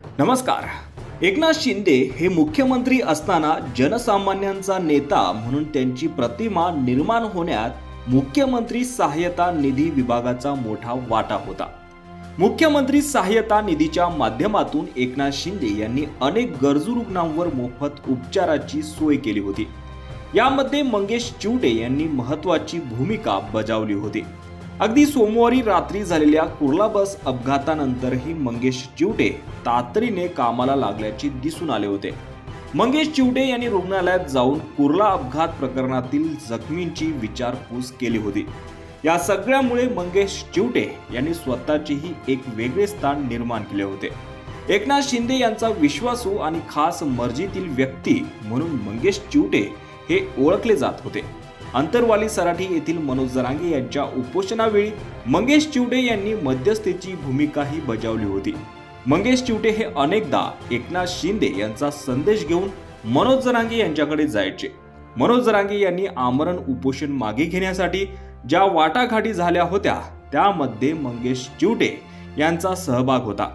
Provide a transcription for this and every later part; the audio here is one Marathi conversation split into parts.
नमस्कार। एकनाथ शिंदे हे मुख्यमंत्री असताना जनसामान्यांचा नेता म्हणून त्यांची प्रतिमा निर्माण होण्यात मुख्यमंत्री सहाय्यता निधी विभागाचा मोठा वाटा होता। मुख्यमंत्री सहाय्यता निधीच्या माध्यमातून एकनाथ शिंदे यांनी अनेक गरजू रुग्णांवर मोफत उपचाराची सोय केली होती। यामध्ये मंगेश चिवटे यांनी महत्त्वाची भूमिका बजावली होती। अगदी सोमवारी रात्री झालेल्या कुर्ला बस अपघातानंतरही मंगेश चिवटे तातडीने कामाला लागल्याचे दिसून आले होते। मंगेश चिवटे यांनी रुग्णालयात जाऊन कुर्ला अपघात प्रकरणातील जखमींची विचारपूस केली होती। या सगळ्यामुळे मंगेश चिवटे यांनी स्वतःचेही एक वेगळे स्थान निर्माण केले होते। एकनाथ शिंदे यांचा विश्वासू आणि खास मर्जीतील व्यक्ती म्हणून मंगेश चिवटे हे ओळखले जात होते। अंतरवाली सराठी येथील मनोज जरांगे यांच्या उपोषणावेळी मंगेश चिवटे यांनी मध्यस्थीची भूमिकाही बजावली होती। मंगेश चिवटे हे अनेकदा एकनाथ शिंदे यांचा संदेश घेऊन मनोज जरांगे यांच्याकडे जायचे। मनोज जरांगे यांनी आमरण उपोषण मागे घेण्यासाठी ज्या वाटाघाटी झाल्या होत्या त्यामध्ये मंगेश चिवटे यांचा सहभाग होता।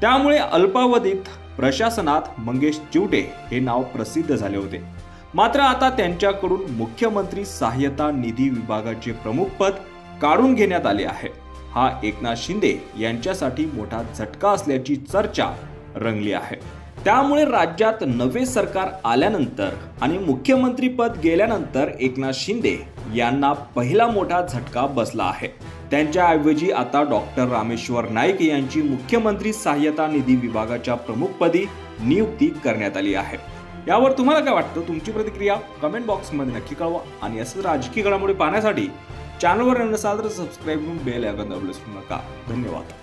त्यामुळे अल्पावधीत प्रशासनात मंगेश चिवटे हे नाव प्रसिद्ध झाले होते। मात्र आता त्यांच्याकडून मुख्यमंत्री सहाय्यता निधी विभागाचे प्रमुख पद काढून घेण्यात आले आहे। हा एकनाथ शिंदे यांच्यासाठी मोठा झटका असल्याची चर्चा रंगली आहे। त्यामुळे राज्यात नवे सरकार आल्यानंतर आणि मुख्यमंत्री पद गेल्यानंतर एकनाथ शिंदे यांना पहिला मोठा झटका बसला आहे। त्यांच्याऐवजी आता डॉक्टर रामेश्वर नाईक यांची मुख्यमंत्री सहाय्यता निधी विभागाच्या प्रमुखपदी नियुक्ती करण्यात आली आहे। यावर तुम्हाला काय वाटतं? तुमची प्रतिक्रिया कमेंट बॉक्समध्ये नक्की कळवा आणि असंच राजकीय घडामोडी पाहण्यासाठी चॅनलवर नसाल तर सबस्क्राईब करून बेल आयकॉन दाबलं विसरू नका। धन्यवाद।